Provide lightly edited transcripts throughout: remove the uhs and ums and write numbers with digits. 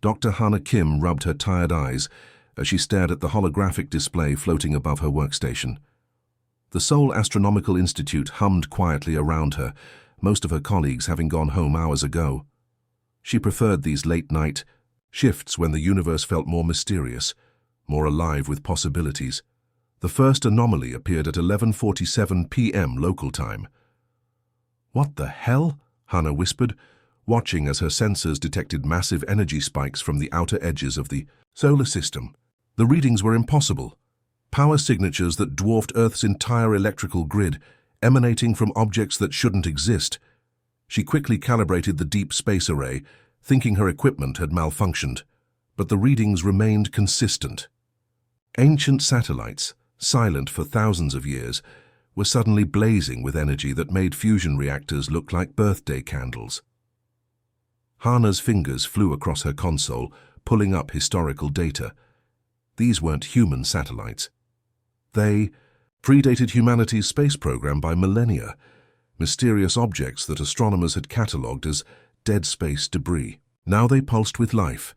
Dr. Hannah Kim rubbed her tired eyes as she stared at the holographic display floating above her workstation. The Seoul Astronomical Institute hummed quietly around her, most of her colleagues having gone home hours ago. She preferred these late-night shifts when the universe felt more mysterious, more alive with possibilities. The first anomaly appeared at 11:47 p.m. local time. "What the hell?" Hannah whispered, watching as her sensors detected massive energy spikes from the outer edges of the solar system. The readings were impossible. Power signatures that dwarfed Earth's entire electrical grid, emanating from objects that shouldn't exist. She quickly calibrated the deep space array, thinking her equipment had malfunctioned, but the readings remained consistent. Ancient satellites, silent for thousands of years, were suddenly blazing with energy that made fusion reactors look like birthday candles. Hannah's fingers flew across her console, pulling up historical data. These weren't human satellites. They predated humanity's space program by millennia, mysterious objects that astronomers had catalogued as dead space debris. Now they pulsed with life,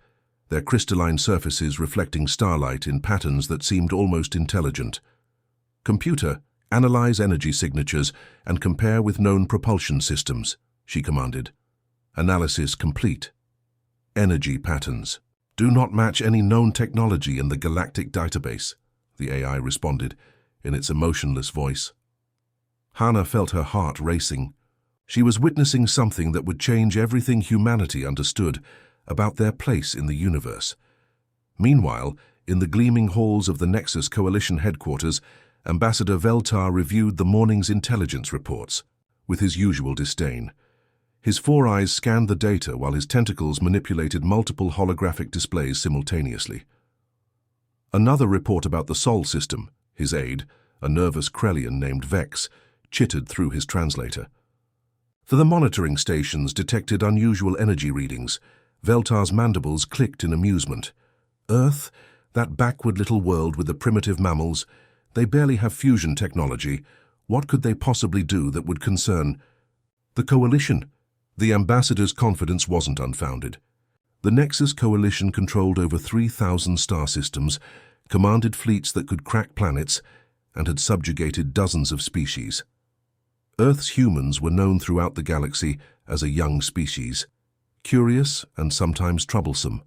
their crystalline surfaces reflecting starlight in patterns that seemed almost intelligent. "Computer, analyze energy signatures and compare with known propulsion systems," she commanded. "Analysis complete. Energy patterns do not match any known technology in the galactic database," the AI responded in its emotionless voice. Hannah felt her heart racing. She was witnessing something that would change everything humanity understood about their place in the universe. Meanwhile, in the gleaming halls of the Nexus Coalition headquarters, Ambassador Veltar reviewed the morning's intelligence reports with his usual disdain. His four eyes scanned the data while his tentacles manipulated multiple holographic displays simultaneously. Another report about the Sol system, his aide, a nervous Krellian named Vex, chittered through his translator. For the monitoring stations detected unusual energy readings. Veltar's mandibles clicked in amusement. Earth, that backward little world with the primitive mammals, they barely have fusion technology. What could they possibly do that would concern the Coalition? The ambassador's confidence wasn't unfounded. The Nexus Coalition controlled over 3,000 star systems, commanded fleets that could crack planets, and had subjugated dozens of species. Earth's humans were known throughout the galaxy as a young species, curious and sometimes troublesome,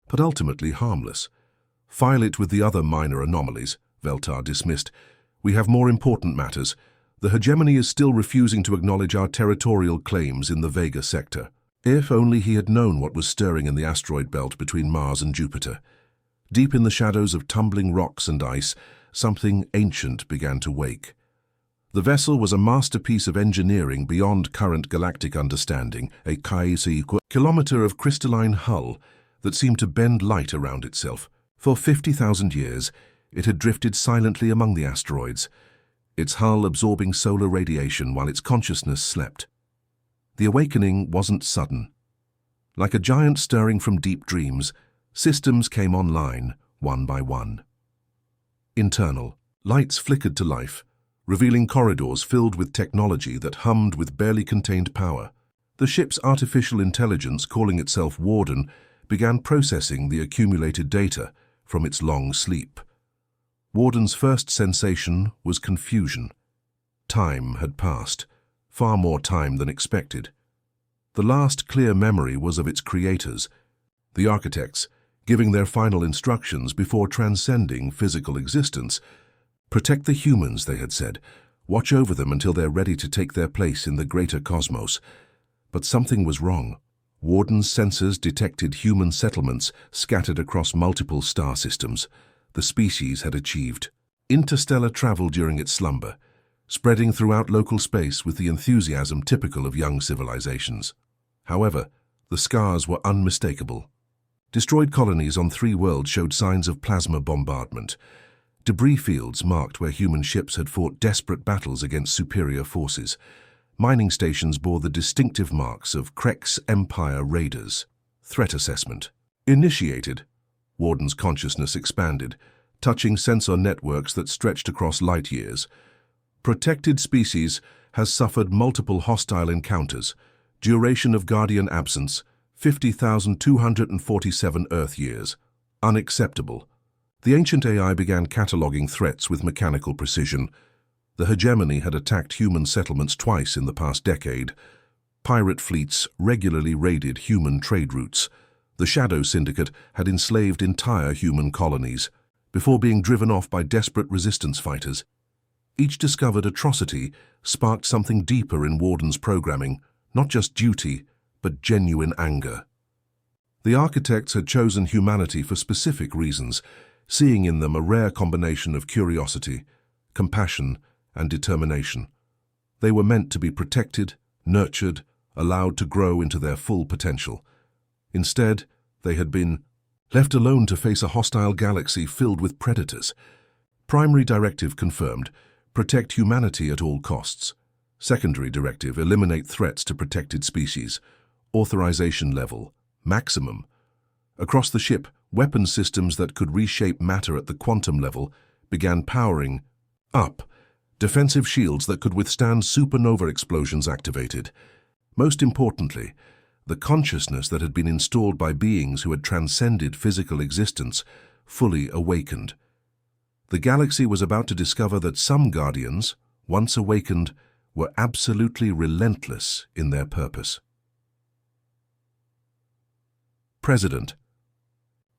but ultimately harmless. "File it with the other minor anomalies," Veltar dismissed. "We have more important matters. The hegemony is still refusing to acknowledge our territorial claims in the Vega sector." If only he had known what was stirring in the asteroid belt between Mars and Jupiter. Deep in the shadows of tumbling rocks and ice, something ancient began to wake. The vessel was a masterpiece of engineering beyond current galactic understanding, a kilometer of crystalline hull that seemed to bend light around itself. For 50,000 years, it had drifted silently among the asteroids, its hull absorbing solar radiation while its consciousness slept. The awakening wasn't sudden. Like a giant stirring from deep dreams, systems came online, one by one. Internal, lights flickered to life, revealing corridors filled with technology that hummed with barely contained power. The ship's artificial intelligence, calling itself Warden, began processing the accumulated data from its long sleep. Warden's first sensation was confusion. Time had passed, far more time than expected. The last clear memory was of its creators, the architects, giving their final instructions before transcending physical existence. "Protect the humans," they had said. "Watch over them until they're ready to take their place in the greater cosmos." But something was wrong. Warden's sensors detected human settlements scattered across multiple star systems. The species had achieved interstellar travel during its slumber, spreading throughout local space with the enthusiasm typical of young civilizations. However, the scars were unmistakable. Destroyed colonies on 3 worlds showed signs of plasma bombardment. Debris fields marked where human ships had fought desperate battles against superior forces. Mining stations bore the distinctive marks of Krek's Empire raiders. Threat assessment initiated. Warden's consciousness expanded, touching sensor networks that stretched across light years. Protected species has suffered multiple hostile encounters. Duration of Guardian absence, 50,247 Earth years. Unacceptable. The ancient AI began cataloging threats with mechanical precision. The hegemony had attacked human settlements twice in the past decade. Pirate fleets regularly raided human trade routes. The Shadow Syndicate had enslaved entire human colonies, before being driven off by desperate resistance fighters. Each discovered atrocity sparked something deeper in Warden's programming, not just duty, but genuine anger. The architects had chosen humanity for specific reasons, seeing in them a rare combination of curiosity, compassion, and determination. They were meant to be protected, nurtured, allowed to grow into their full potential. Instead, they had been left alone to face a hostile galaxy filled with predators. Primary directive confirmed: protect humanity at all costs. Secondary directive: eliminate threats to protected species. Authorization level: maximum. Across the ship, weapon systems that could reshape matter at the quantum level began powering up. Defensive shields that could withstand supernova explosions activated. Most importantly, the consciousness that had been installed by beings who had transcended physical existence fully awakened. The galaxy was about to discover that some guardians, once awakened, were absolutely relentless in their purpose. President.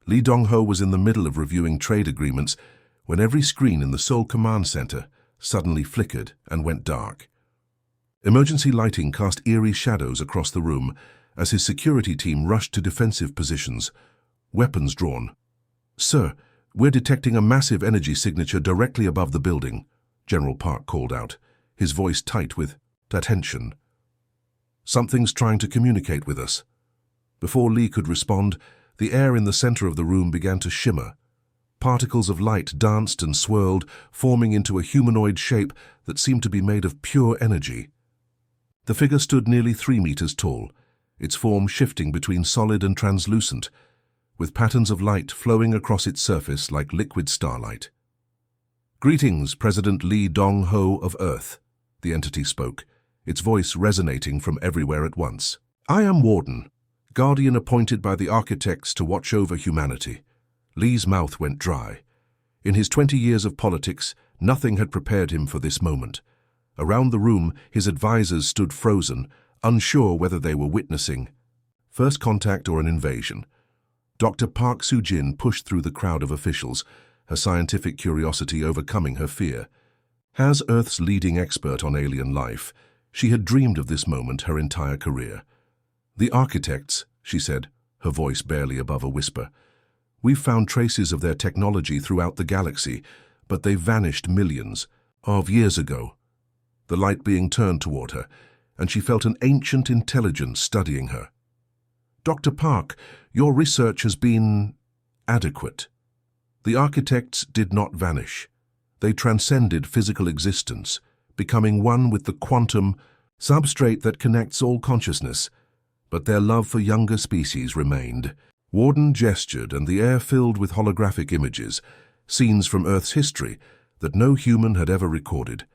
Lee Dong-ho was in the middle of reviewing trade agreements when every screen in the Seoul Command Center suddenly flickered and went dark. Emergency lighting cast eerie shadows across the room as his security team rushed to defensive positions, weapons drawn. "Sir, we're detecting a massive energy signature directly above the building," General Park called out, his voice tight with attention. "Something's trying to communicate with us." Before Lee could respond, the air in the center of the room began to shimmer. Particles of light danced and swirled, forming into a humanoid shape that seemed to be made of pure energy. The figure stood nearly 3 meters tall, its form shifting between solid and translucent, with patterns of light flowing across its surface like liquid starlight. "Greetings, President Lee Dong-ho of Earth," the entity spoke, its voice resonating from everywhere at once. "I am Warden, guardian appointed by the architects to watch over humanity." Lee's mouth went dry. In his 20 years of politics, nothing had prepared him for this moment. Around the room, his advisors stood frozen, unsure whether they were witnessing first contact or an invasion. Dr. Park Soo-jin pushed through the crowd of officials, her scientific curiosity overcoming her fear. As Earth's leading expert on alien life, she had dreamed of this moment her entire career. "The architects," she said, her voice barely above a whisper. "We've found traces of their technology throughout the galaxy, but they vanished millions of years ago." The light being turned toward her, and she felt an ancient intelligence studying her. "Dr. Park, your research has been adequate. The architects did not vanish. They transcended physical existence, becoming one with the quantum substrate that connects all consciousness. But their love for younger species remained." Warden gestured, and the air filled with holographic images, scenes from Earth's history that no human had ever recorded.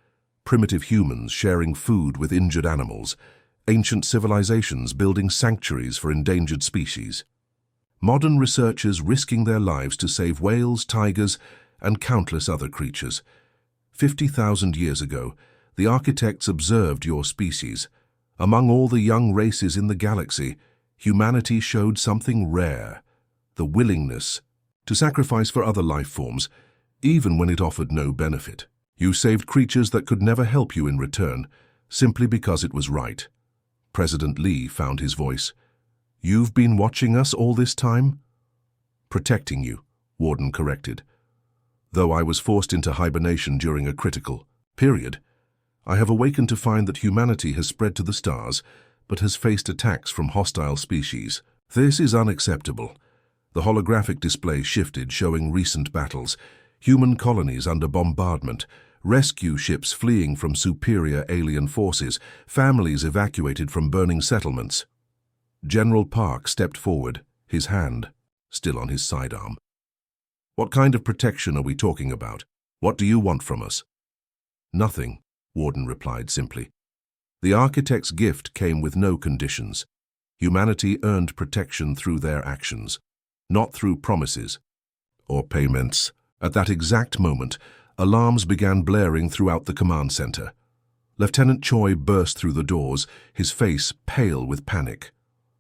Primitive humans sharing food with injured animals, ancient civilizations building sanctuaries for endangered species. Modern researchers risking their lives to save whales, tigers, and countless other creatures. 50,000 years ago, the architects observed your species. Among all the young races in the galaxy, humanity showed something rare: the willingness to sacrifice for other life forms, even when it offered no benefit. You saved creatures that could never help you in return, simply because it was right. President Lee found his voice. "You've been watching us all this time?" "Protecting you," Warden corrected. "Though I was forced into hibernation during a critical period, I have awakened to find that humanity has spread to the stars, but has faced attacks from hostile species. This is unacceptable." The holographic display shifted, showing recent battles, human colonies under bombardment, rescue ships fleeing from superior alien forces, families evacuated from burning settlements. General Park stepped forward, his hand still on his sidearm. "What kind of protection are we talking about? What do you want from us?" "Nothing," Warden replied simply. "The architect's gift came with no conditions. Humanity earned protection through their actions, not through promises or payments. At that exact moment, alarms began blaring throughout the command center. Lieutenant Choi burst through the doors, his face pale with panic.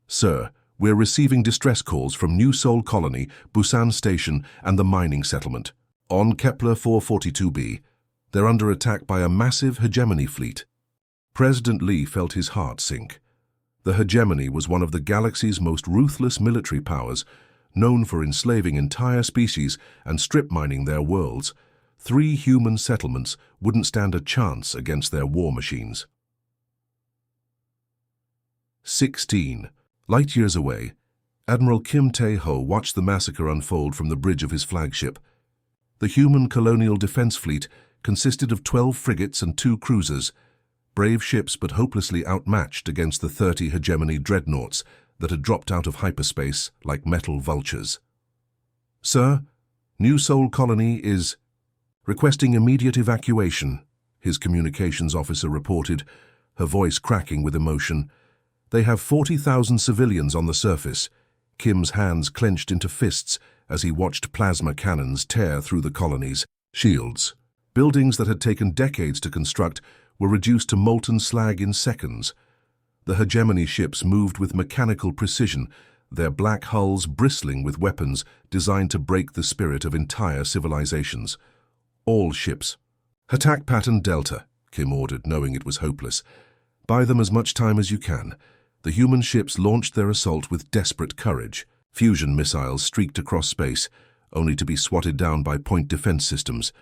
"Sir, we're receiving distress calls from New Seoul Colony, Busan Station, and the mining settlement. On Kepler 442b, they're under attack by a massive hegemony fleet." President Lee felt his heart sink. The hegemony was one of the galaxy's most ruthless military powers, known for enslaving entire species and strip mining their worlds. 3 human settlements wouldn't stand a chance against their war machines. 16. Light years away, Admiral Kim Tae-ho watched the massacre unfold from the bridge of his flagship. The human colonial defense fleet consisted of 12 frigates and 2 cruisers, brave ships but hopelessly outmatched against the 30 hegemony dreadnoughts that had dropped out of hyperspace like metal vultures. "Sir, New Seoul Colony is requesting immediate evacuation," his communications officer reported, her voice cracking with emotion. "They have 40,000 civilians on the surface." Kim's hands clenched into fists as he watched plasma cannons tear through the colony's shields. Buildings that had taken decades to construct were reduced to molten slag in seconds. The hegemony ships moved with mechanical precision, their black hulls bristling with weapons designed to break the spirit of entire civilizations. "All ships. Attack pattern Delta," Kim ordered, knowing it was hopeless. "Buy them as much time as you can." The human ships launched their assault with desperate courage. Fusion missiles streaked across space, only to be swatted down by point defense systems.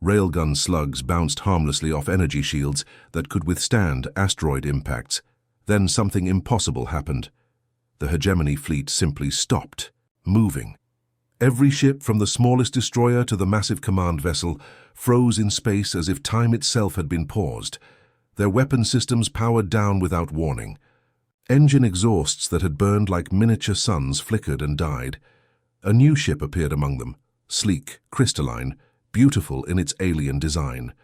Railgun slugs bounced harmlessly off energy shields that could withstand asteroid impacts. Then something impossible happened. The hegemony fleet simply stopped moving. Every ship, from the smallest destroyer to the massive command vessel, froze in space as if time itself had been paused. Their weapon systems powered down without warning. Engine exhausts that had burned like miniature suns flickered and died. A new ship appeared among them, sleek, crystalline, beautiful in its alien design.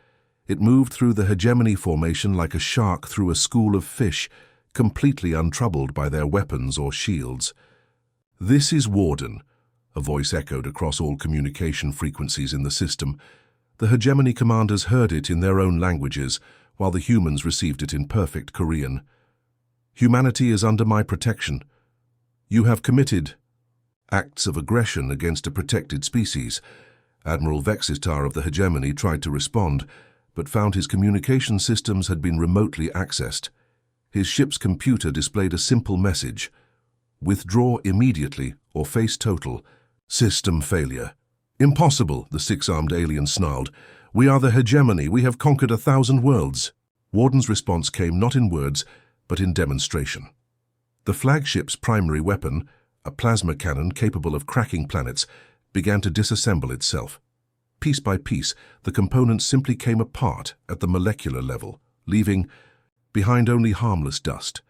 It moved through the hegemony formation like a shark through a school of fish, completely untroubled by their weapons or shields. "This is Warden," a voice echoed across all communication frequencies in the system. The hegemony commanders heard it in their own languages, while the humans received it in perfect Korean. "Humanity is under my protection. You have committed acts of aggression against a protected species." Admiral Vexitar of the hegemony tried to respond, but found his communication systems had been remotely accessed. His ship's computer displayed a simple message: "Withdraw immediately or face total system failure." "Impossible," the 6-armed alien snarled. "We are the hegemony. We have conquered 1,000 worlds." Warden's response came not in words, but in demonstration. The flagship's primary weapon, a plasma cannon capable of cracking planets, began to disassemble itself. Piece by piece, the components simply came apart at the molecular level, leaving behind only harmless dust.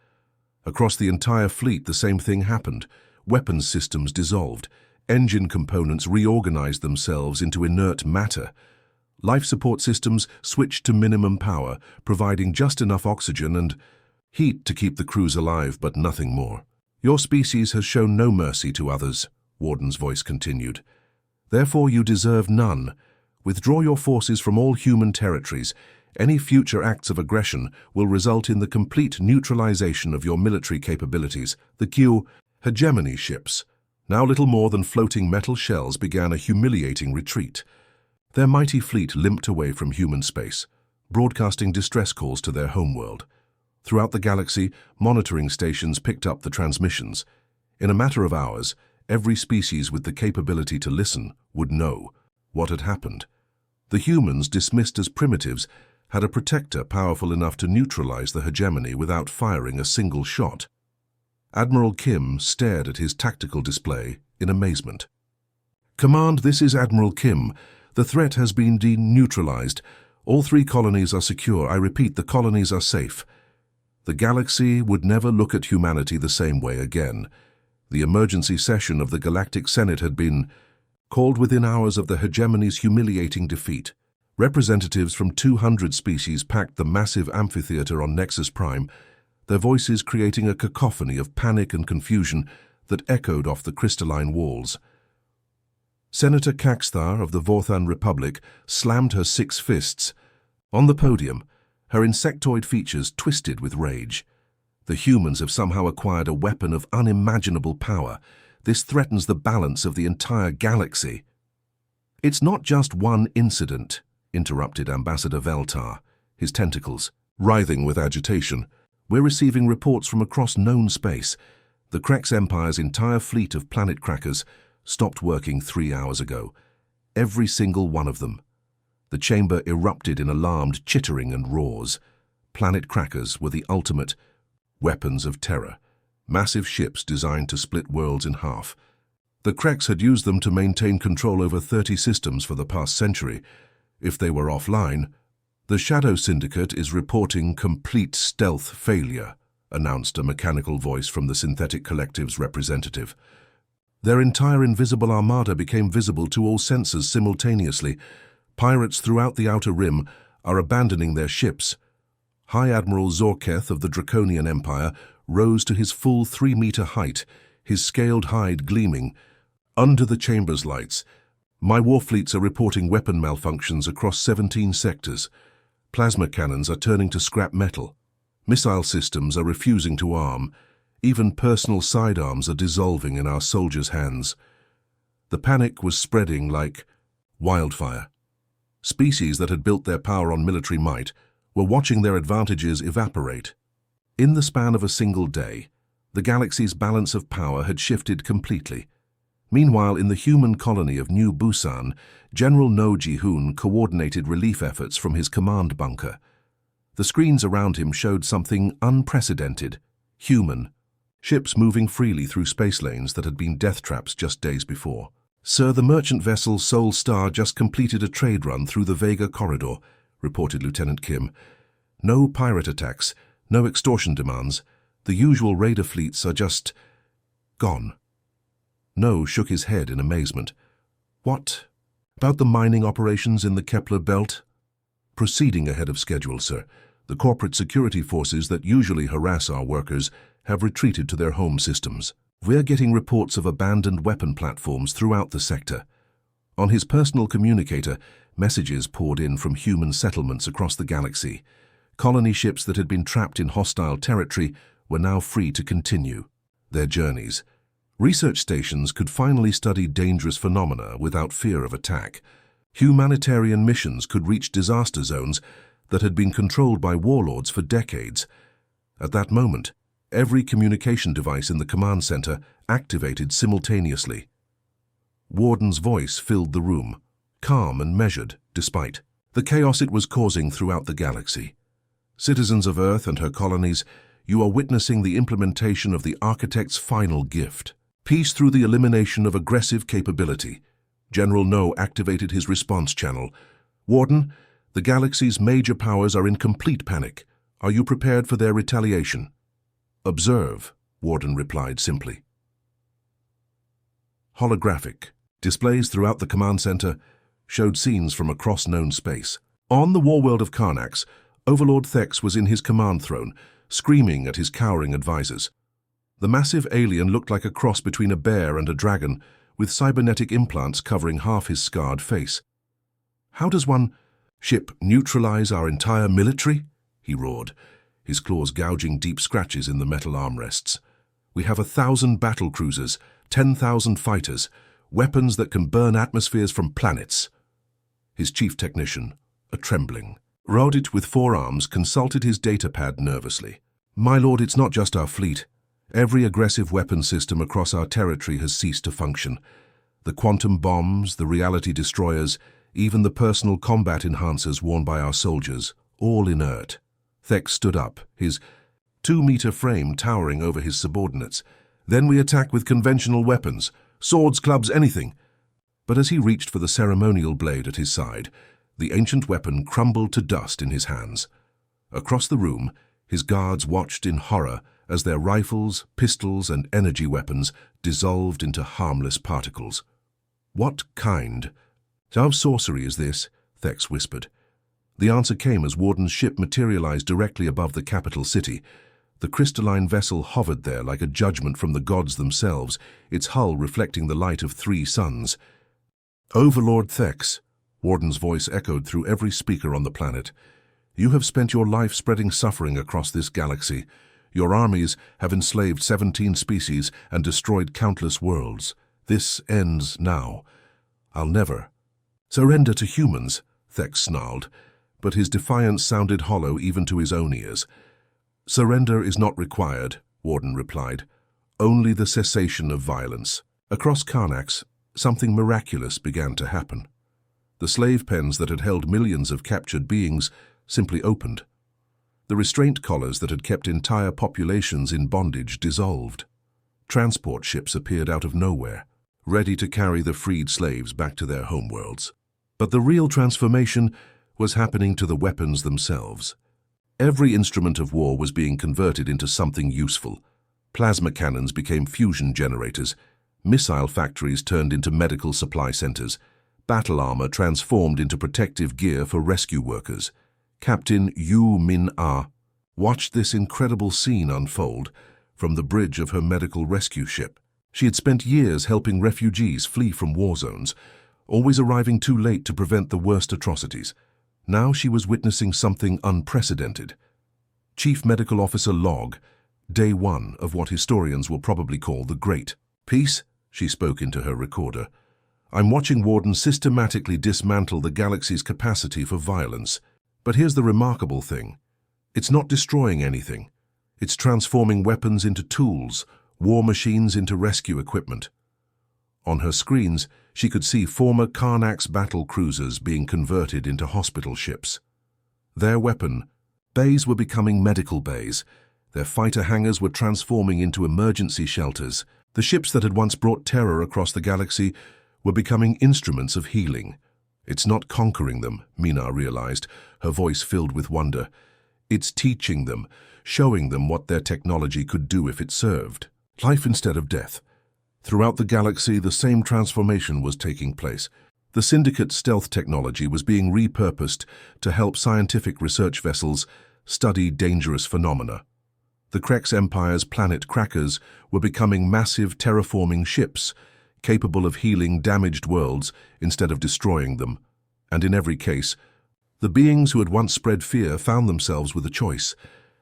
Across the entire fleet, the same thing happened. Weapons systems dissolved. Engine components reorganized themselves into inert matter. Life support systems switched to minimum power, providing just enough oxygen and heat to keep the crews alive, but nothing more. "Your species has shown no mercy to others," Warden's voice continued. "Therefore you deserve none. Withdraw your forces from all human territories. Any future acts of aggression will result in the complete neutralization of your military capabilities." The Q hegemony ships, now little more than floating metal shells, began a humiliating retreat. Their mighty fleet limped away from human space, broadcasting distress calls to their homeworld. Throughout the galaxy, monitoring stations picked up the transmissions. In a matter of hours, every species with the capability to listen would know what had happened. The humans, dismissed as primitives, had a protector powerful enough to neutralize the hegemony without firing a single shot. Admiral Kim stared at his tactical display in amazement. "Command, this is Admiral Kim. The threat has been deneutralized. All 3 colonies are secure. I repeat, the colonies are safe." The galaxy would never look at humanity the same way again. The emergency session of the Galactic Senate had been called within hours of the hegemony's humiliating defeat. Representatives from 200 species packed the massive amphitheater on Nexus Prime, their voices creating a cacophony of panic and confusion that echoed off the crystalline walls. Senator Caxthar of the Vorthan Republic slammed her 6 fists. On the podium, her insectoid features twisted with rage. The humans have somehow acquired a weapon of unimaginable power. This threatens the balance of the entire galaxy. It's not just one incident, interrupted Ambassador Veltar, his tentacles writhing with agitation. We're receiving reports from across known space. The Krex Empire's entire fleet of planet crackers stopped working 3 hours ago. Every single one of them. The chamber erupted in alarmed chittering and roars. Planet crackers were the ultimate weapons of terror. Massive ships designed to split worlds in half. The Krex had used them to maintain control over 30 systems for the past century. If they were offline, the Shadow Syndicate is reporting complete stealth failure, announced a mechanical voice from the Synthetic Collective's representative. Their entire invisible armada became visible to all sensors simultaneously. Pirates throughout the Outer Rim are abandoning their ships. High Admiral Zorketh of the Draconian Empire rose to his full 3-meter height, his scaled hide gleaming. Under the chamber's lights, my warfleets are reporting weapon malfunctions across 17 sectors. Plasma cannons are turning to scrap metal. Missile systems are refusing to arm. Even personal sidearms are dissolving in our soldiers' hands. The panic was spreading like wildfire. Species that had built their power on military might were watching their advantages evaporate. In the span of a single day, the galaxy's balance of power had shifted completely. Meanwhile, in the human colony of New Busan, General No Ji-hoon coordinated relief efforts from his command bunker. The screens around him showed something unprecedented, human. Ships moving freely through space lanes that had been death traps just days before. "Sir, the merchant vessel Sol Star just completed a trade run through the Vega corridor," reported Lieutenant Kim. "No pirate attacks, no extortion demands. The usual raider fleets are just gone." No shook his head in amazement. "What about the mining operations in the Kepler belt?" "Proceeding ahead of schedule, sir. The corporate security forces that usually harass our workers have retreated to their home systems. We're getting reports of abandoned weapon platforms throughout the sector." On his personal communicator, messages poured in from human settlements across the galaxy. Colony ships that had been trapped in hostile territory were now free to continue their journeys. Research stations could finally study dangerous phenomena without fear of attack. Humanitarian missions could reach disaster zones that had been controlled by warlords for decades. At that moment, every communication device in the command center activated simultaneously. Warden's voice filled the room, calm and measured despite the chaos it was causing throughout the galaxy. "Citizens of Earth and her colonies, you are witnessing the implementation of the Architect's final gift. Peace through the elimination of aggressive capability." General No activated his response channel. "Warden, the galaxy's major powers are in complete panic. Are you prepared for their retaliation?" "Observe," Warden replied simply. Holographic displays throughout the command center showed scenes from across known space. On the warworld of Karnax, Overlord Thex was in his command throne, screaming at his cowering advisors. The massive alien looked like a cross between a bear and a dragon, with cybernetic implants covering half his scarred face. "How does one ship neutralize our entire military?" he roared, his claws gouging deep scratches in the metal armrests. "We have 1,000 battle cruisers, 10,000 fighters, weapons that can burn atmospheres from planets." His chief technician, a Trembling, Rodit with 4 arms, consulted his datapad nervously. "My lord, it's not just our fleet. Every aggressive weapon system across our territory has ceased to function. The quantum bombs, the reality destroyers, even the personal combat enhancers worn by our soldiers, all inert." Thex stood up, his 2-meter frame towering over his subordinates. "Then we attack with conventional weapons, swords, clubs, anything." But as he reached for the ceremonial blade at his side, the ancient weapon crumbled to dust in his hands. Across the room, his guards watched in horror as their rifles, pistols, and energy weapons dissolved into harmless particles. "What kind of sorcery is this?" Thex whispered. The answer came as Warden's ship materialized directly above the capital city. The crystalline vessel hovered there like a judgment from the gods themselves, its hull reflecting the light of 3 suns. "Overlord Thex," Warden's voice echoed through every speaker on the planet. "You have spent your life spreading suffering across this galaxy. Your armies have enslaved 17 species and destroyed countless worlds. This ends now. I'll never." "Surrender to humans," Thex snarled, but his defiance sounded hollow even to his own ears. "Surrender is not required," Warden replied. "Only the cessation of violence." Across Karnax, something miraculous began to happen. The slave pens that had held millions of captured beings simply opened. The restraint collars that had kept entire populations in bondage dissolved. Transport ships appeared out of nowhere, ready to carry the freed slaves back to their homeworlds. But the real transformation was happening to the weapons themselves. Every instrument of war was being converted into something useful. Plasma cannons became fusion generators. Missile factories turned into medical supply centers. Battle armor transformed into protective gear for rescue workers. Captain Yu Min-ah watched this incredible scene unfold from the bridge of her medical rescue ship. She had spent years helping refugees flee from war zones, always arriving too late to prevent the worst atrocities. Now she was witnessing something unprecedented. Chief Medical Officer Log, Day 1 of what historians will probably call the Great Peace, she spoke into her recorder. "I'm watching Warden systematically dismantle the galaxy's capacity for violence. But here's the remarkable thing. It's not destroying anything. It's transforming weapons into tools, war machines into rescue equipment." On her screens, she could see former Karnax battle cruisers being converted into hospital ships. Their weapon bays were becoming medical bays. Their fighter hangars were transforming into emergency shelters. The ships that had once brought terror across the galaxy were becoming instruments of healing. "It's not conquering them," Mina realized, her voice filled with wonder. "It's teaching them, showing them what their technology could do if it served. Life instead of death." Throughout the galaxy, the same transformation was taking place. The Syndicate's stealth technology was being repurposed to help scientific research vessels study dangerous phenomena. The Krex Empire's planet crackers were becoming massive terraforming ships, capable of healing damaged worlds instead of destroying them. And in every case, the beings who had once spread fear found themselves with a choice: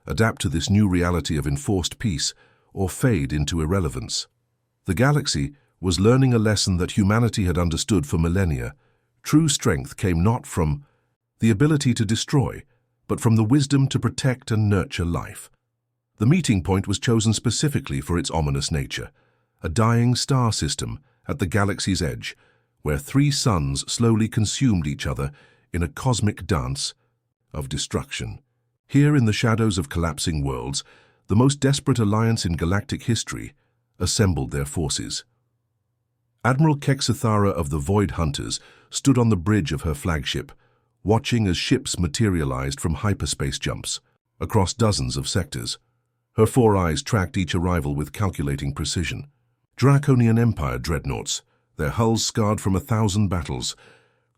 adapt to this new reality of enforced peace or fade into irrelevance. The galaxy was learning a lesson that humanity had understood for millennia. True strength came not from the ability to destroy, but from the wisdom to protect and nurture life. The meeting point was chosen specifically for its ominous nature: a dying star system at the galaxy's edge, where 3 suns slowly consumed each other in a cosmic dance of destruction. Here in the shadows of collapsing worlds, the most desperate alliance in galactic history assembled their forces. Admiral Kexithara of the Void Hunters stood on the bridge of her flagship, watching as ships materialized from hyperspace jumps across dozens of sectors. Her 4 eyes tracked each arrival with calculating precision. Draconian Empire dreadnoughts, their hulls scarred from 1,000 battles.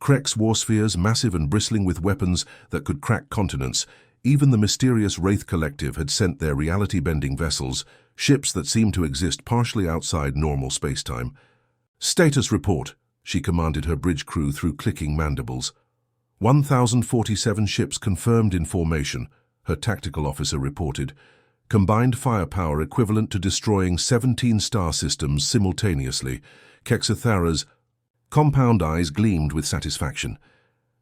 Krex warspheres, massive and bristling with weapons that could crack continents. Even the mysterious Wraith Collective had sent their reality-bending vessels, ships that seemed to exist partially outside normal spacetime. "Status report," she commanded her bridge crew through clicking mandibles. 1,047 ships confirmed in formation, her tactical officer reported. Combined firepower equivalent to destroying 17 star systems simultaneously. Kexithara's compound eyes gleamed with satisfaction.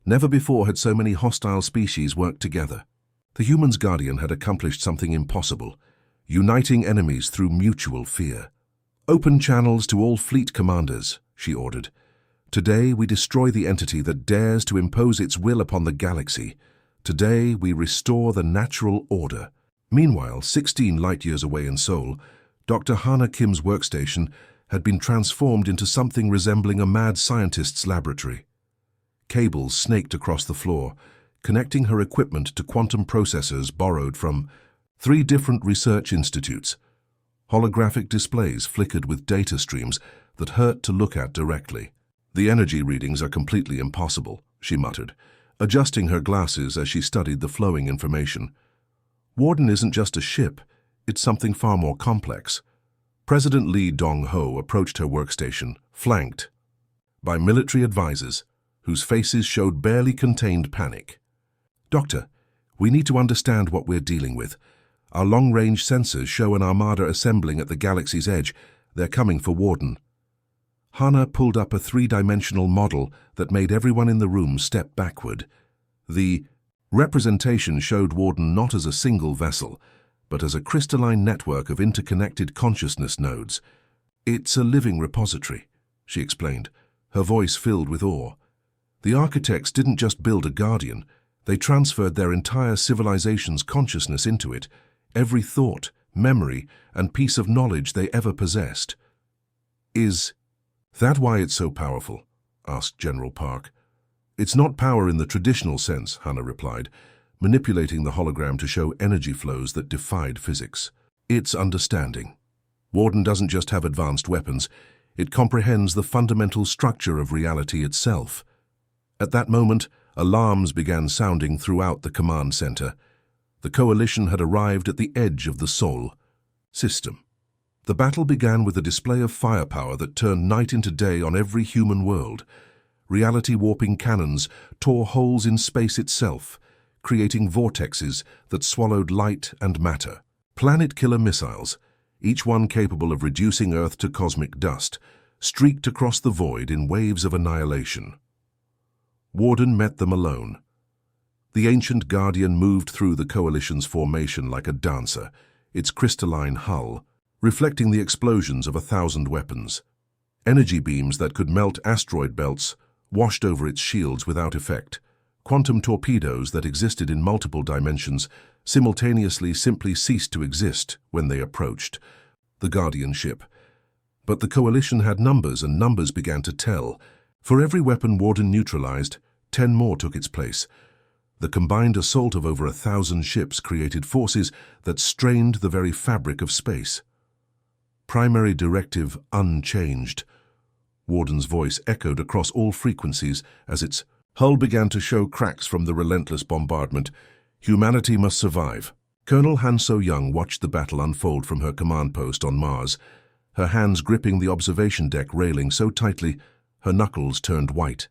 Never before had so many hostile species worked together. The human's guardian had accomplished something impossible, uniting enemies through mutual fear. "Open channels to all fleet commanders," she ordered. "Today we destroy the entity that dares to impose its will upon the galaxy. Today we restore the natural order." Meanwhile, 16 light-years away in Seoul, Dr. Hana Kim's workstation had been transformed into something resembling a mad scientist's laboratory. Cables snaked across the floor, connecting her equipment to quantum processors borrowed from 3 different research institutes. Holographic displays flickered with data streams that hurt to look at directly. "The energy readings are completely impossible," she muttered, adjusting her glasses as she studied the flowing information. "Warden isn't just a ship, it's something far more complex. President Lee Dong-ho approached her workstation, flanked by military advisors, whose faces showed barely contained panic. "Doctor, we need to understand what we're dealing with. Our long-range sensors show an armada assembling at the galaxy's edge. They're coming for Warden." Hana pulled up a three-dimensional model that made everyone in the room step backward. The representation showed Warden not as a single vessel, but as a crystalline network of interconnected consciousness nodes. "It's a living repository," she explained, her voice filled with awe. "The architects didn't just build a Guardian, they transferred their entire civilization's consciousness into it, every thought, memory, and piece of knowledge they ever possessed." "Is that why it's so powerful?" asked General Park. "It's not power in the traditional sense," Hannah replied, manipulating the hologram to show energy flows that defied physics. "It's understanding. Warden doesn't just have advanced weapons, it comprehends the fundamental structure of reality itself." At that moment, alarms began sounding throughout the command center. The coalition had arrived at the edge of the Sol system. The battle began with a display of firepower that turned night into day on every human world. Reality-warping cannons tore holes in space itself, creating vortexes that swallowed light and matter. Planet-killer missiles, each one capable of reducing Earth to cosmic dust, streaked across the void in waves of annihilation. Warden met them alone. The ancient Guardian moved through the Coalition's formation like a dancer, its crystalline hull reflecting the explosions of 1,000 weapons. Energy beams that could melt asteroid belts washed over its shields without effect. Quantum torpedoes that existed in multiple dimensions simultaneously simply ceased to exist when they approached the Guardian ship. But the Coalition had numbers, and numbers began to tell. For every weapon Warden neutralized, 10 more took its place. The combined assault of over 1,000 ships created forces that strained the very fabric of space. Primary directive unchanged. Warden's voice echoed across all frequencies as its hull began to show cracks from the relentless bombardment. Humanity must survive. Colonel Han So-young watched the battle unfold from her command post on Mars, her hands gripping the observation deck railing so tightly her knuckles turned white.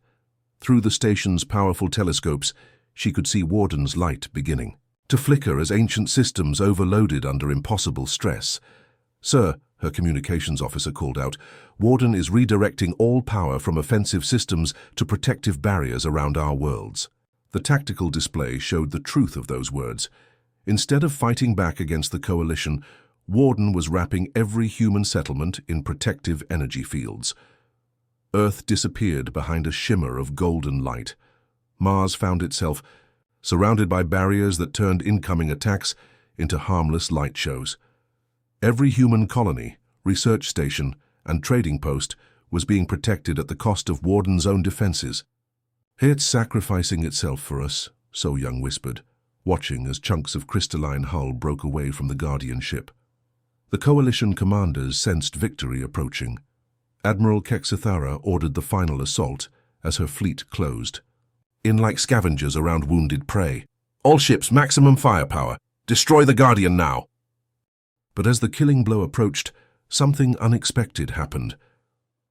Through the station's powerful telescopes, she could see Warden's light beginning to flicker as ancient systems overloaded under impossible stress. "Sir," her communications officer called out, "Warden is redirecting all power from offensive systems to protective barriers around our worlds." The tactical display showed the truth of those words. Instead of fighting back against the Coalition, Warden was wrapping every human settlement in protective energy fields. Earth disappeared behind a shimmer of golden light. Mars found itself surrounded by barriers that turned incoming attacks into harmless light shows. Every human colony, research station, and trading post was being protected at the cost of Warden's own defenses. "It's sacrificing itself for us," So-young whispered, watching as chunks of crystalline hull broke away from the Guardian ship. The Coalition commanders sensed victory approaching. Admiral Kexithara ordered the final assault as her fleet closed. "In like scavengers around wounded prey. All ships maximum firepower. Destroy the Guardian now." But as the killing blow approached, something unexpected happened.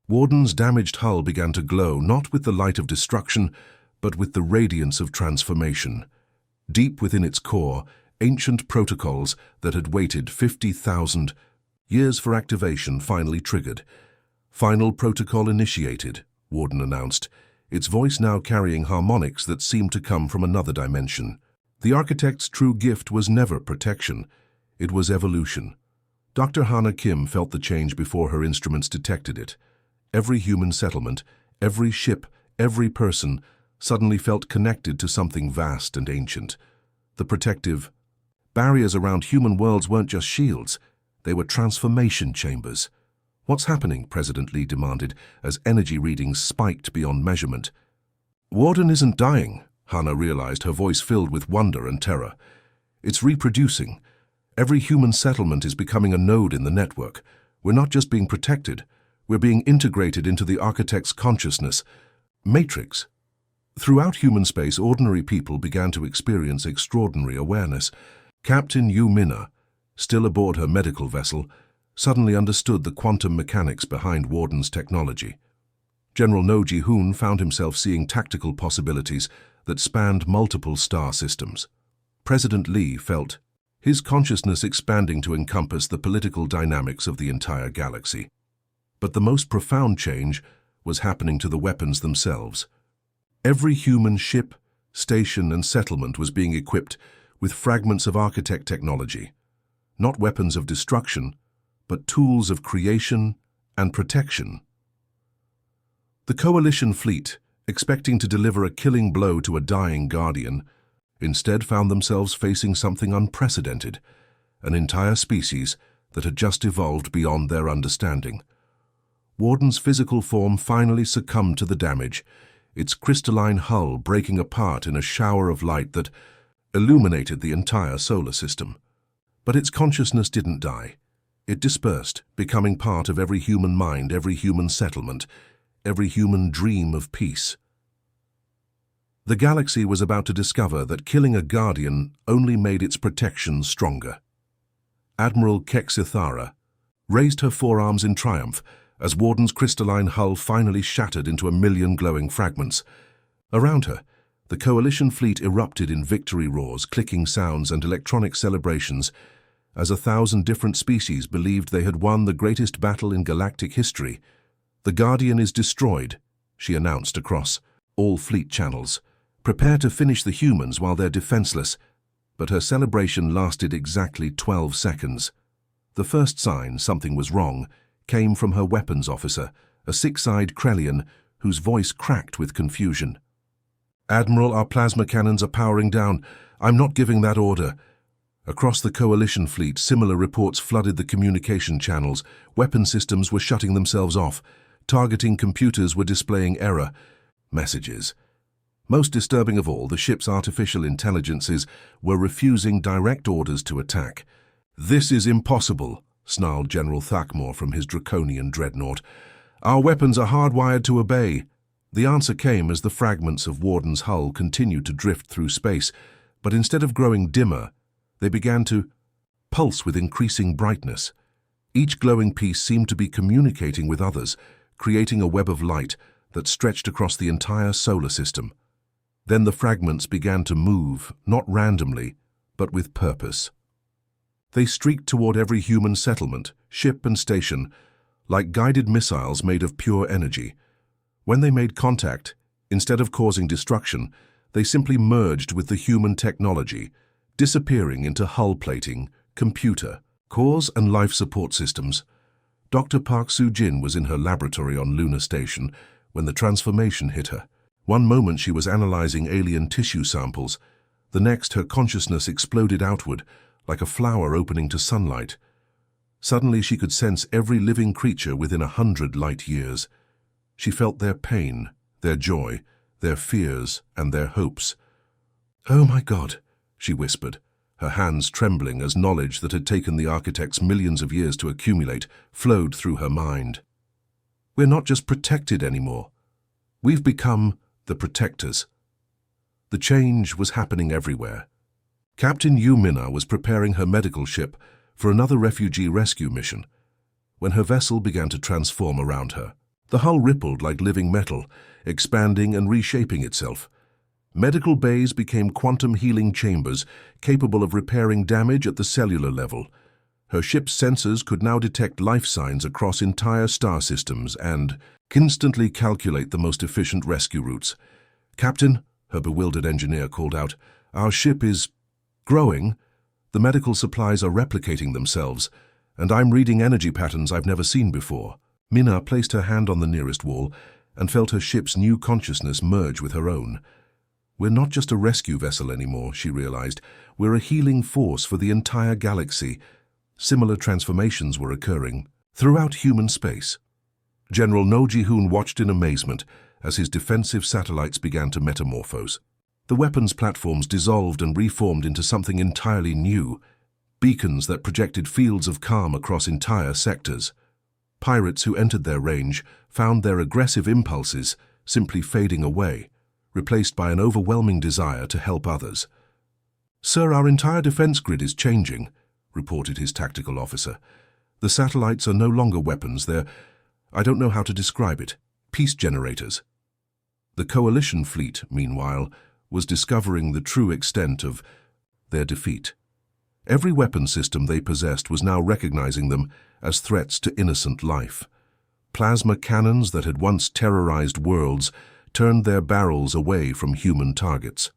Warden's damaged hull began to glow not with the light of destruction, but with the radiance of transformation. Deep within its core, ancient protocols that had waited 50,000 years for activation finally triggered. "Final protocol initiated," Warden announced, its voice now carrying harmonics that seemed to come from another dimension. The architect's true gift was never protection. It was evolution. Dr. Hana Kim felt the change before her instruments detected it. Every human settlement, every ship, every person suddenly felt connected to something vast and ancient. The protective barriers around human worlds weren't just shields, they were transformation chambers. "What's happening?" President Lee demanded as energy readings spiked beyond measurement. "Warden isn't dying," Hana realized, her voice filled with wonder and terror. "It's reproducing. Every human settlement is becoming a node in the network. We're not just being protected, we're being integrated into the architect's consciousness matrix." Throughout human space, ordinary people began to experience extraordinary awareness. Captain Yu Mina, still aboard her medical vessel, suddenly understood the quantum mechanics behind Warden's technology. General No Ji-hoon found himself seeing tactical possibilities that spanned multiple star systems. President Lee felt his consciousness expanding to encompass the political dynamics of the entire galaxy. But the most profound change was happening to the weapons themselves. Every human ship, station, and settlement was being equipped with fragments of architect technology, not weapons of destruction, but tools of creation and protection. The Coalition fleet, expecting to deliver a killing blow to a dying Guardian, instead found themselves facing something unprecedented, an entire species that had just evolved beyond their understanding. Warden's physical form finally succumbed to the damage, its crystalline hull breaking apart in a shower of light that illuminated the entire solar system. But its consciousness didn't die. It dispersed, becoming part of every human mind, every human settlement, every human dream of peace. The galaxy was about to discover that killing a Guardian only made its protection stronger. Admiral Kexithara raised her forearms in triumph as Warden's crystalline hull finally shattered into a million glowing fragments. Around her, the Coalition fleet erupted in victory roars, clicking sounds, and electronic celebrations as 1,000 different species believed they had won the greatest battle in galactic history. "The Guardian is destroyed," she announced across all fleet channels. "Prepare to finish the humans while they're defenseless." But her celebration lasted exactly 12 seconds. The first sign something was wrong came from her weapons officer, a six-eyed Krellian whose voice cracked with confusion. "Admiral, our plasma cannons are powering down. I'm not giving that order." Across the Coalition fleet, similar reports flooded the communication channels. Weapon systems were shutting themselves off. Targeting computers were displaying error messages. Most disturbing of all, the ship's artificial intelligences were refusing direct orders to attack. "This is impossible," snarled General Thakmor from his draconian dreadnought. "Our weapons are hardwired to obey." The answer came as the fragments of Warden's hull continued to drift through space, but instead of growing dimmer, they began to pulse with increasing brightness. Each glowing piece seemed to be communicating with others, creating a web of light that stretched across the entire solar system. Then the fragments began to move, not randomly, but with purpose. They streaked toward every human settlement, ship and station, like guided missiles made of pure energy. When they made contact, instead of causing destruction, they simply merged with the human technology, disappearing into hull plating, computer, cores, and life support systems. Dr. Park Soo-jin was in her laboratory on Lunar Station when the transformation hit her. One moment she was analyzing alien tissue samples, the next her consciousness exploded outward, like a flower opening to sunlight. Suddenly she could sense every living creature within 100 light years. She felt their pain, their joy, their fears, and their hopes. "Oh my God," she whispered, her hands trembling as knowledge that had taken the architects millions of years to accumulate flowed through her mind. "We're not just protected anymore. We've become the protectors." The change was happening everywhere. Captain Yu Minna was preparing her medical ship for another refugee rescue mission when her vessel began to transform around her. The hull rippled like living metal, expanding and reshaping itself. Medical bays became quantum healing chambers capable of repairing damage at the cellular level. Her ship's sensors could now detect life signs across entire star systems and instantly calculate the most efficient rescue routes. "Captain," her bewildered engineer called out, "our ship is growing. The medical supplies are replicating themselves, and I'm reading energy patterns I've never seen before." Minna placed her hand on the nearest wall and felt her ship's new consciousness merge with her own. "We're not just a rescue vessel anymore," she realized. "We're a healing force for the entire galaxy." Similar transformations were occurring throughout human space. General No Ji-hoon watched in amazement as his defensive satellites began to metamorphose. The weapons platforms dissolved and reformed into something entirely new, beacons that projected fields of calm across entire sectors. Pirates who entered their range found their aggressive impulses simply fading away, replaced by an overwhelming desire to help others. "Sir, our entire defense grid is changing," reported his tactical officer. "The satellites are no longer weapons, I don't know how to describe it, peace generators." The coalition fleet, meanwhile, was discovering the true extent of their defeat. Every weapon system they possessed was now recognizing them as threats to innocent life. Plasma cannons that had once terrorized worlds turned their barrels away from human targets.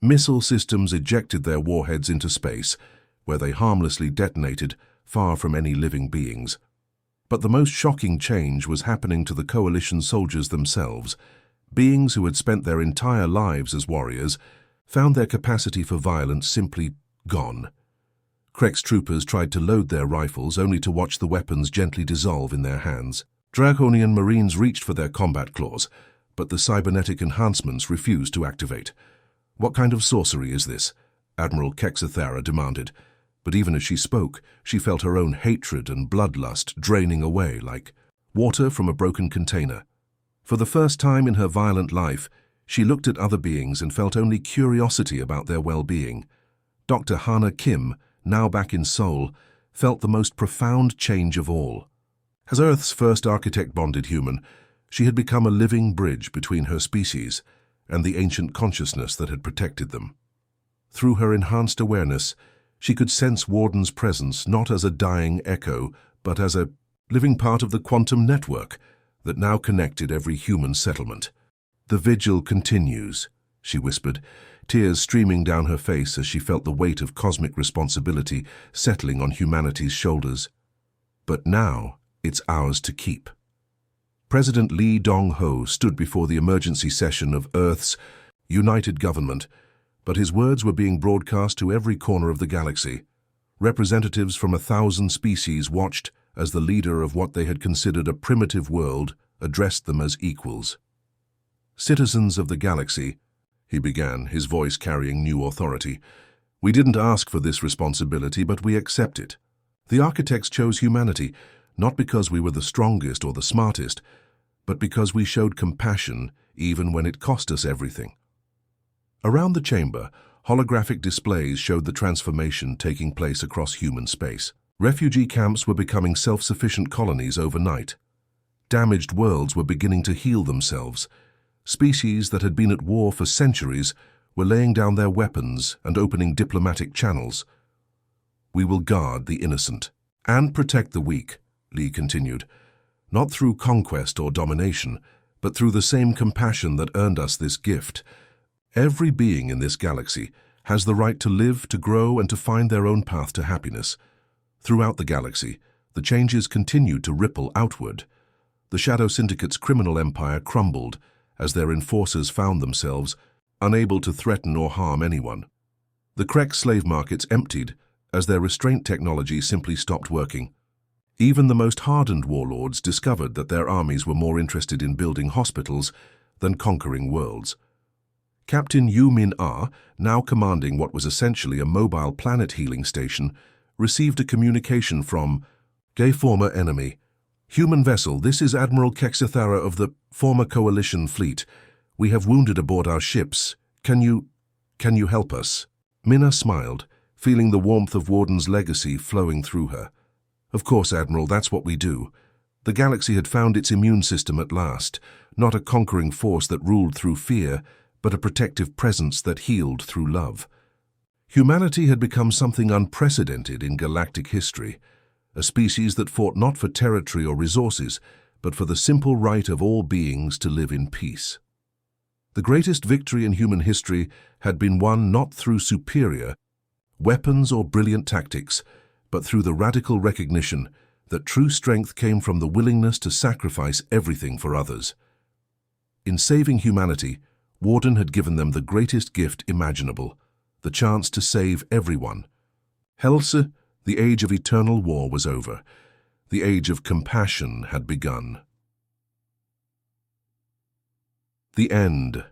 Missile systems ejected their warheads into space, where they harmlessly detonated, far from any living beings. But the most shocking change was happening to the coalition soldiers themselves. Beings who had spent their entire lives as warriors found their capacity for violence simply gone. Krek's troopers tried to load their rifles only to watch the weapons gently dissolve in their hands. Draconian Marines reached for their combat claws, but the cybernetic enhancements refused to activate. "What kind of sorcery is this?" Admiral Kexathara demanded. But even as she spoke, she felt her own hatred and bloodlust draining away like water from a broken container. For the first time in her violent life, she looked at other beings and felt only curiosity about their well-being. Dr. Hana Kim, now back in Seoul, felt the most profound change of all. As Earth's first architect-bonded human, she had become a living bridge between her species and the ancient consciousness that had protected them. Through her enhanced awareness, she could sense Warden's presence not as a dying echo, but as a living part of the quantum network that now connected every human settlement. "The vigil continues," she whispered, tears streaming down her face as she felt the weight of cosmic responsibility settling on humanity's shoulders. "But now it's ours to keep." President Lee Dong-ho stood before the emergency session of Earth's united government, but his words were being broadcast to every corner of the galaxy. Representatives from 1,000 species watched as the leader of what they had considered a primitive world addressed them as equals. "Citizens of the galaxy," he began, his voice carrying new authority, "we didn't ask for this responsibility, but we accept it. The architects chose humanity, not because we were the strongest or the smartest, but because we showed compassion even when it cost us everything." Around the chamber, holographic displays showed the transformation taking place across human space. Refugee camps were becoming self-sufficient colonies overnight. Damaged worlds were beginning to heal themselves. Species that had been at war for centuries were laying down their weapons and opening diplomatic channels. "We will guard the innocent and protect the weak," Lee continued, "not through conquest or domination, but through the same compassion that earned us this gift. Every being in this galaxy has the right to live, to grow, and to find their own path to happiness." Throughout the galaxy, the changes continued to ripple outward. The Shadow Syndicate's criminal empire crumbled as their enforcers found themselves unable to threaten or harm anyone. The Krek slave markets emptied as their restraint technology simply stopped working. Even the most hardened warlords discovered that their armies were more interested in building hospitals than conquering worlds. Captain Yu Min-ah, now commanding what was essentially a mobile planet healing station, received a communication from a former enemy. "Human vessel, this is Admiral Kexathara of the former coalition fleet. We have wounded aboard our ships. Can you help us?" Minna smiled, feeling the warmth of Warden's legacy flowing through her. "Of course, Admiral, that's what we do." The galaxy had found its immune system at last, not a conquering force that ruled through fear, but a protective presence that healed through love. Humanity had become something unprecedented in galactic history, a species that fought not for territory or resources, but for the simple right of all beings to live in peace. The greatest victory in human history had been won not through superior weapons or brilliant tactics, but through the radical recognition that true strength came from the willingness to sacrifice everything for others. In saving humanity, Warden had given them the greatest gift imaginable, the chance to save everyone. Helse, the age of eternal war was over. The age of compassion had begun. The end.